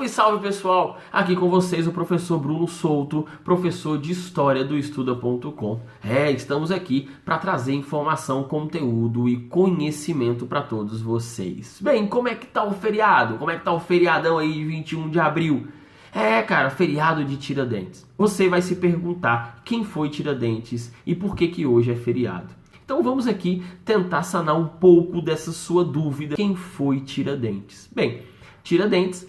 Salve, salve pessoal! Aqui com vocês o professor Bruno Souto, professor de História do Estuda.com. Estamos aqui para trazer informação, conteúdo e conhecimento para todos vocês. Bem, como é que tá o feriado? Como é que tá o feriadão aí de 21 de abril? Cara, feriado de Tiradentes. Você vai se perguntar quem foi Tiradentes e por que hoje é feriado. Então vamos aqui tentar sanar um pouco dessa sua dúvida. Quem foi Tiradentes? Bem, Tiradentes,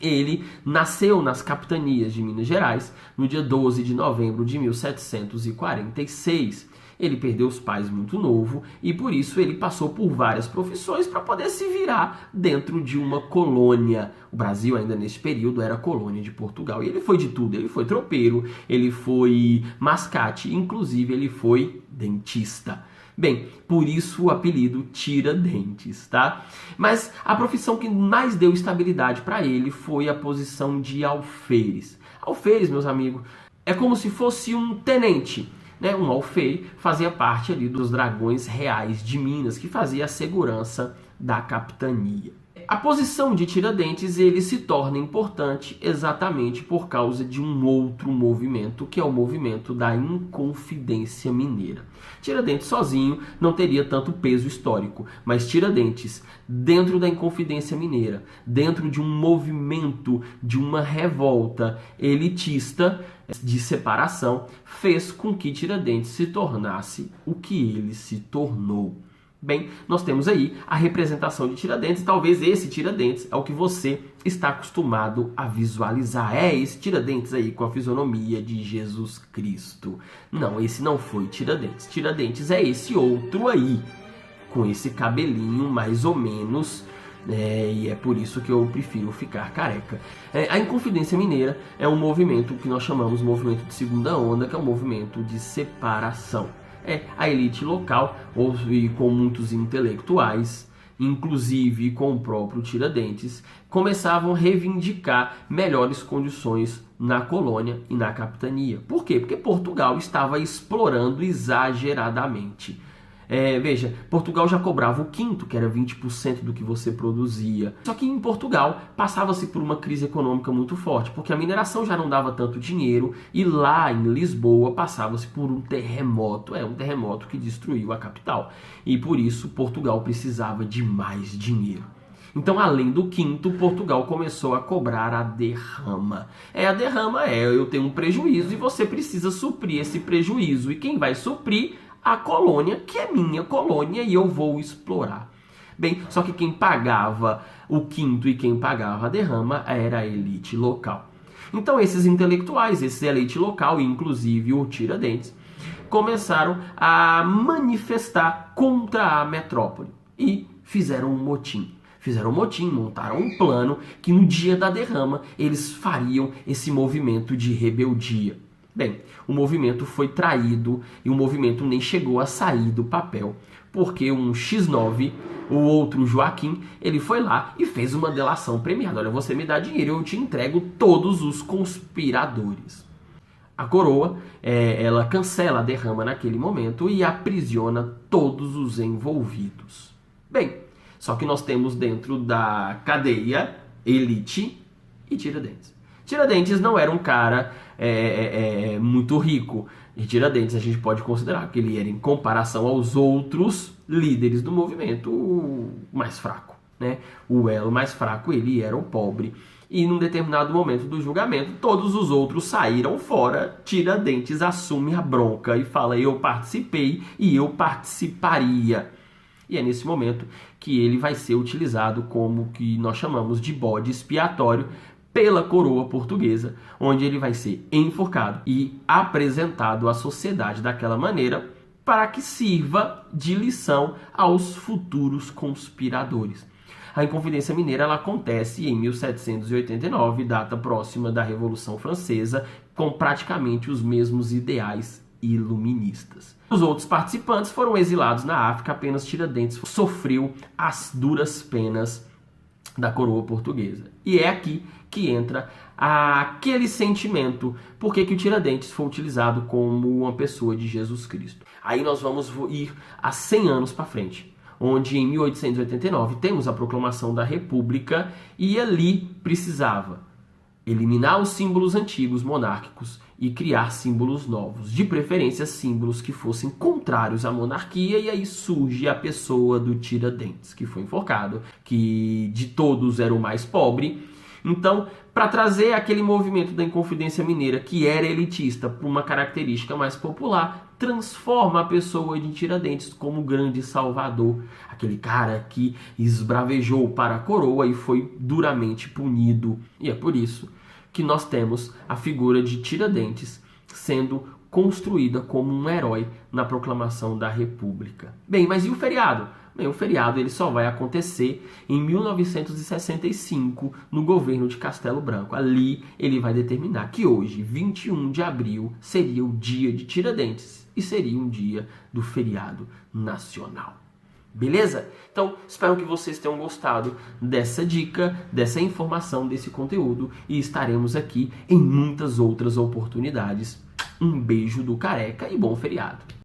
ele nasceu nas capitanias de Minas Gerais no dia 12 de novembro de 1746. Ele perdeu os pais muito novo e por isso ele passou por várias profissões para poder se virar dentro de uma colônia. O Brasil ainda nesse período era colônia de Portugal e ele foi de tudo. Ele foi tropeiro, ele foi mascate, inclusive ele foi dentista. Bem, por isso o apelido Tiradentes, tá? Mas a profissão que mais deu estabilidade para ele foi a posição de alferes. Alferes, meus amigos, é como se fosse um tenente, né? Um alferes fazia parte ali dos dragões reais de Minas, que fazia a segurança da capitania. A posição de Tiradentes ele se torna importante exatamente por causa de um outro movimento, que é o movimento da Inconfidência Mineira. Tiradentes sozinho não teria tanto peso histórico, mas Tiradentes, dentro da Inconfidência Mineira, dentro de um movimento, de uma revolta elitista de separação, fez com que Tiradentes se tornasse o que ele se tornou. Bem, nós temos aí a representação de Tiradentes, talvez esse Tiradentes é o que você está acostumado a visualizar. Esse Tiradentes aí com a fisionomia de Jesus Cristo. Não, esse não foi Tiradentes. Tiradentes é esse outro aí, com esse cabelinho mais ou menos, e é por isso que eu prefiro ficar careca. A Inconfidência Mineira é um movimento que nós chamamos de movimento de segunda onda, que é um movimento de separação. A elite local, e com muitos intelectuais, inclusive com o próprio Tiradentes, começavam a reivindicar melhores condições na colônia e na capitania. Por quê? Porque Portugal estava explorando exageradamente. Veja, Portugal já cobrava o quinto, que era 20% do que você produzia. Só que em Portugal passava-se por uma crise econômica muito forte, porque a mineração já não dava tanto dinheiro e lá em Lisboa passava-se por um terremoto, um terremoto que destruiu a capital. E por isso Portugal precisava de mais dinheiro. Então, além do quinto, Portugal começou a cobrar a derrama. A derrama eu tenho um prejuízo e você precisa suprir esse prejuízo. E quem vai suprir? A colônia, que é minha colônia e eu vou explorar. Bem, só que quem pagava o quinto e quem pagava a derrama era a elite local. Então esses intelectuais, esse elite local, inclusive o Tiradentes, começaram a manifestar contra a metrópole e fizeram um motim. Montaram um plano que no dia da derrama eles fariam esse movimento de rebeldia. Bem, o movimento foi traído e o movimento nem chegou a sair do papel, porque um X9, o outro Joaquim, ele foi lá e fez uma delação premiada. Olha, você me dá dinheiro, eu te entrego todos os conspiradores. A coroa, ela cancela a derrama naquele momento e aprisiona todos os envolvidos. Bem, só que nós temos dentro da cadeia elite e Tiradentes. Tiradentes não era um cara muito rico. E Tiradentes a gente pode considerar que ele era, em comparação aos outros líderes do movimento, o mais fraco, né? O elo mais fraco, ele era o pobre. E num determinado momento do julgamento, todos os outros saíram fora. Tiradentes assume a bronca e fala: eu participei e eu participaria. E é nesse momento que ele vai ser utilizado como que nós chamamos de bode expiatório pela coroa portuguesa, onde ele vai ser enforcado e apresentado à sociedade daquela maneira para que sirva de lição aos futuros conspiradores. A Inconfidência Mineira ela acontece em 1789, data próxima da Revolução Francesa, com praticamente os mesmos ideais iluministas. Os outros participantes foram exilados na África, apenas Tiradentes sofreu as duras penas da coroa portuguesa. E é aqui que entra aquele sentimento, por que o Tiradentes foi utilizado como uma pessoa de Jesus Cristo. Aí nós vamos ir a 100 anos para frente. onde em 1889 temos a proclamação da República e ali precisava eliminar os símbolos antigos monárquicos e criar símbolos novos, de preferência símbolos que fossem contrários à monarquia, e aí surge a pessoa do Tiradentes, que foi enforcado, que de todos era o mais pobre. Então, para trazer aquele movimento da Inconfidência Mineira, que era elitista, para uma característica mais popular, transforma a pessoa de Tiradentes como grande salvador, aquele cara que esbravejou para a coroa e foi duramente punido. E é por isso que nós temos a figura de Tiradentes sendo construída como um herói na proclamação da República. Bem, mas e o feriado? Bem, o feriado ele só vai acontecer em 1965, no governo de Castelo Branco. Ali ele vai determinar que hoje, 21 de abril, seria o dia de Tiradentes e seria um dia do feriado nacional. Beleza? Então, espero que vocês tenham gostado dessa dica, dessa informação, desse conteúdo, e estaremos aqui em muitas outras oportunidades. Um beijo do Careca e bom feriado!